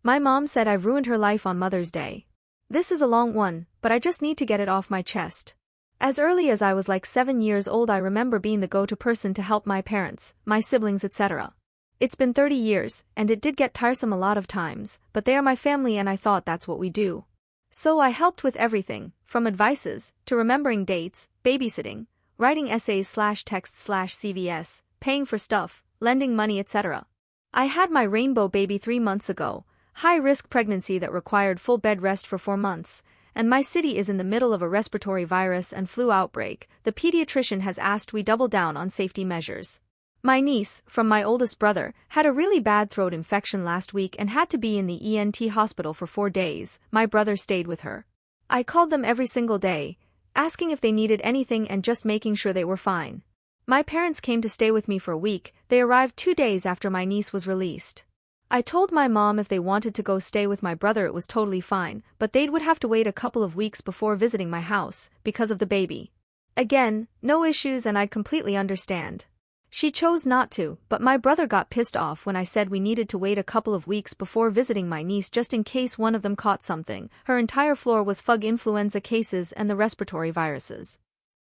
My mom said I've ruined her life on Mother's Day. This is a long one, but I just need to get it off my chest. As early as I was like 7 years old, I remember being the go-to person to help my parents, my siblings, etc. It's been 30 years, and it did get tiresome a lot of times, but they are my family and I thought that's what we do. So I helped with everything, from advices, to remembering dates, babysitting, writing essays/texts/CVS, paying for stuff, lending money, etc. I had my rainbow baby 3 months ago, high-risk pregnancy that required full bed rest for 4 months, and my city is in the middle of a respiratory virus and flu outbreak. The pediatrician has asked we double down on safety measures. My niece, from my oldest brother, had a really bad throat infection last week and had to be in the ENT hospital for 4 days. My brother stayed with her. I called them every single day, asking if they needed anything and just making sure they were fine. My parents came to stay with me for a week. They arrived 2 days after my niece was released. I told my mom if they wanted to go stay with my brother it was totally fine, but they would have to wait a couple of weeks before visiting my house, because of the baby. Again, no issues and I'd completely understand. She chose not to, but my brother got pissed off when I said we needed to wait a couple of weeks before visiting my niece just in case one of them caught something. Her entire floor was fug influenza cases and the respiratory viruses.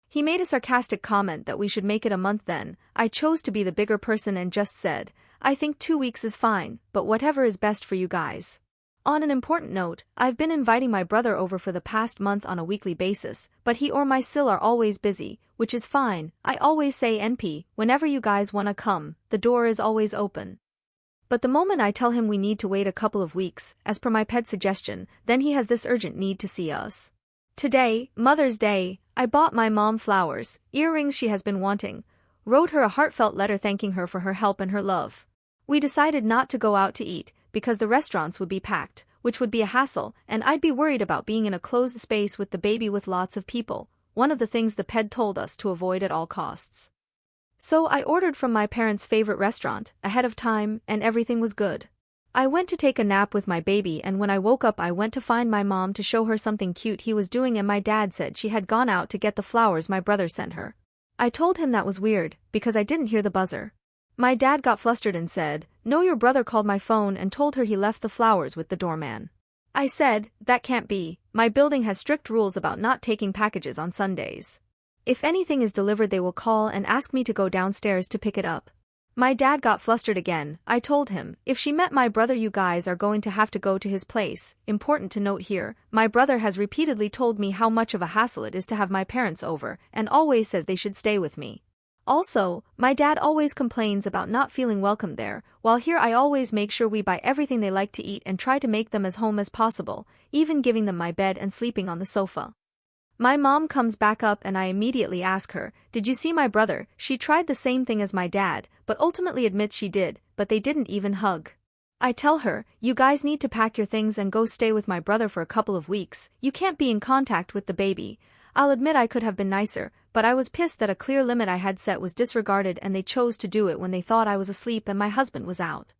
He made a sarcastic comment that we should make it a month then. I chose to be the bigger person and just said, I think 2 weeks is fine, but whatever is best for you guys. On an important note, I've been inviting my brother over for the past month on a weekly basis, but he or my sil are always busy, which is fine. I always say NP, whenever you guys wanna come, the door is always open. But the moment I tell him we need to wait a couple of weeks, as per my pet suggestion, then he has this urgent need to see us. Today, Mother's Day, I bought my mom flowers, earrings she has been wanting, wrote her a heartfelt letter thanking her for her help and her love. We decided not to go out to eat, because the restaurants would be packed, which would be a hassle, and I'd be worried about being in a closed space with the baby with lots of people, one of the things the ped told us to avoid at all costs. So I ordered from my parents' favorite restaurant, ahead of time, and everything was good. I went to take a nap with my baby and when I woke up I went to find my mom to show her something cute he was doing and my dad said she had gone out to get the flowers my brother sent her. I told him that was weird, because I didn't hear the buzzer. My dad got flustered and said, "No, your brother called my phone and told her he left the flowers with the doorman." I said, "That can't be, my building has strict rules about not taking packages on Sundays. If anything is delivered they will call and ask me to go downstairs to pick it up." My dad got flustered again. I told him, "If she met my brother you guys are going to have to go to his place." Important to note here, my brother has repeatedly told me how much of a hassle it is to have my parents over, and always says they should stay with me. Also, my dad always complains about not feeling welcome there, while here I always make sure we buy everything they like to eat and try to make them as home as possible, even giving them my bed and sleeping on the sofa. My mom comes back up and I immediately ask her, "Did you see my brother?" She tried the same thing as my dad, but ultimately admits she did, but they didn't even hug. I tell her, "You guys need to pack your things and go stay with my brother for a couple of weeks, you can't be in contact with the baby." I'll admit I could have been nicer, but I was pissed that a clear limit I had set was disregarded and they chose to do it when they thought I was asleep and my husband was out.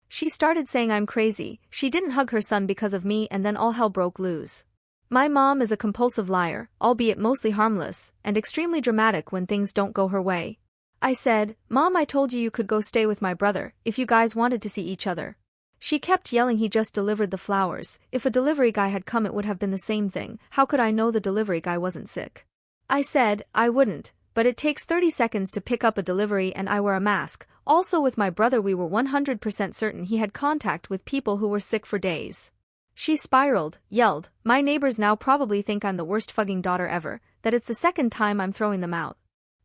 She started saying I'm crazy, she didn't hug her son because of me and then all hell broke loose. My mom is a compulsive liar, albeit mostly harmless, and extremely dramatic when things don't go her way. I said, "Mom, I told you you could go stay with my brother, if you guys wanted to see each other." She kept yelling he just delivered the flowers. If a delivery guy had come it would have been the same thing. How could I know the delivery guy wasn't sick? I said, I wouldn't, but it takes 30 seconds to pick up a delivery and I wear a mask. Also with my brother we were 100% certain he had contact with people who were sick for days. She spiraled, yelled, "My neighbors now probably think I'm the worst fucking daughter ever, that it's the second time I'm throwing them out."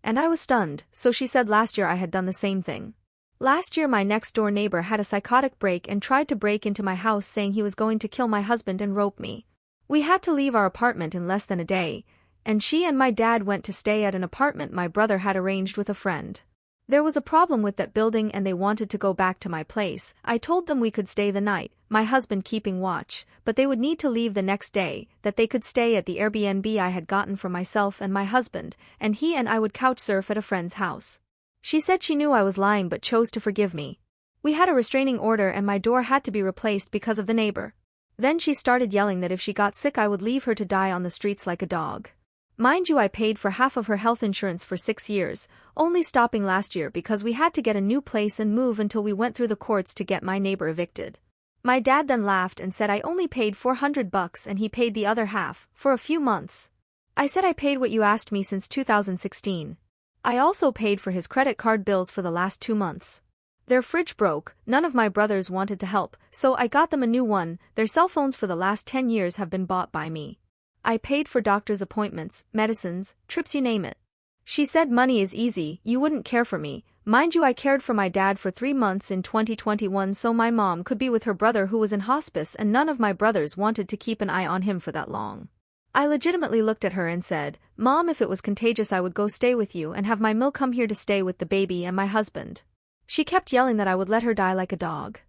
And I was stunned, so she said last year I had done the same thing. Last year my next-door neighbor had a psychotic break and tried to break into my house saying he was going to kill my husband and rope me. We had to leave our apartment in less than a day, and she and my dad went to stay at an apartment my brother had arranged with a friend. There was a problem with that building and they wanted to go back to my place. I told them we could stay the night, my husband keeping watch, but they would need to leave the next day, that they could stay at the Airbnb I had gotten for myself and my husband, and he and I would couch surf at a friend's house. She said she knew I was lying but chose to forgive me. We had a restraining order and my door had to be replaced because of the neighbor. Then she started yelling that if she got sick I would leave her to die on the streets like a dog. Mind you, I paid for half of her health insurance for 6 years, only stopping last year because we had to get a new place and move until we went through the courts to get my neighbor evicted. My dad then laughed and said I only paid $400 and he paid the other half, for a few months. I said I paid what you asked me since 2016. I also paid for his credit card bills for the last 2 months. Their fridge broke, none of my brothers wanted to help, so I got them a new one. Their cell phones for the last 10 years have been bought by me. I paid for doctor's appointments, medicines, trips, you name it. She said money is easy, you wouldn't care for me. Mind you, I cared for my dad for 3 months in 2021 so my mom could be with her brother who was in hospice, and none of my brothers wanted to keep an eye on him for that long. I legitimately looked at her and said, Mom, if it was contagious I would go stay with you and have my Mill come here to stay with the baby and my husband. She kept yelling that I would let her die like a dog.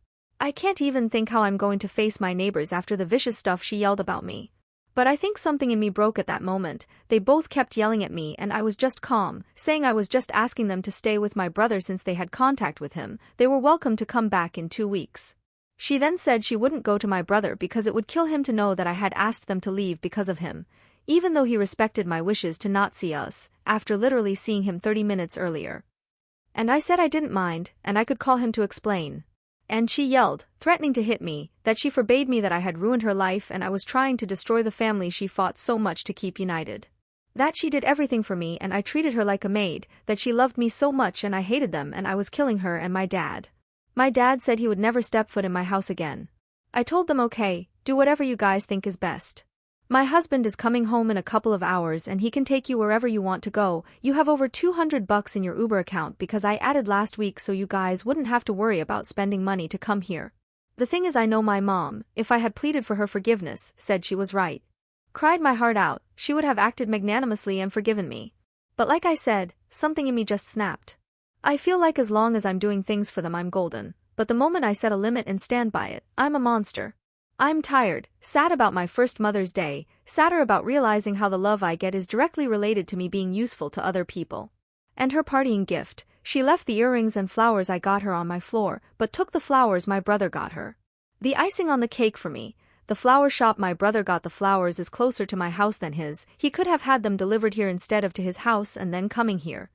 I can't even think how I'm going to face my neighbors after the vicious stuff she yelled about me. But I think something in me broke at that moment. They both kept yelling at me and I was just calm, saying I was just asking them to stay with my brother since they had contact with him. They were welcome to come back in 2 weeks. She then said she wouldn't go to my brother because it would kill him to know that I had asked them to leave because of him, even though he respected my wishes to not see us, after literally seeing him 30 minutes earlier. And I said I didn't mind, and I could call him to explain. And she yelled, threatening to hit me, that she forbade me, that I had ruined her life and I was trying to destroy the family she fought so much to keep united. That she did everything for me and I treated her like a maid, that she loved me so much and I hated them and I was killing her and my dad. My dad said he would never step foot in my house again. I told them okay, do whatever you guys think is best. My husband is coming home in a couple of hours and he can take you wherever you want to go. You have over $200 in your Uber account because I added last week so you guys wouldn't have to worry about spending money to come here. The thing is, I know my mom, if I had pleaded for her forgiveness, said she was right. Cried my heart out, she would have acted magnanimously and forgiven me. But like I said, something in me just snapped. I feel like as long as I'm doing things for them I'm golden, but the moment I set a limit and stand by it, I'm a monster. I'm tired, sad about my first Mother's Day, sadder about realizing how the love I get is directly related to me being useful to other people. And her partying gift, she left the earrings and flowers I got her on my floor, but took the flowers my brother got her. The icing on the cake for me, the flower shop my brother got the flowers is closer to my house than his. He could have had them delivered here instead of to his house and then coming here.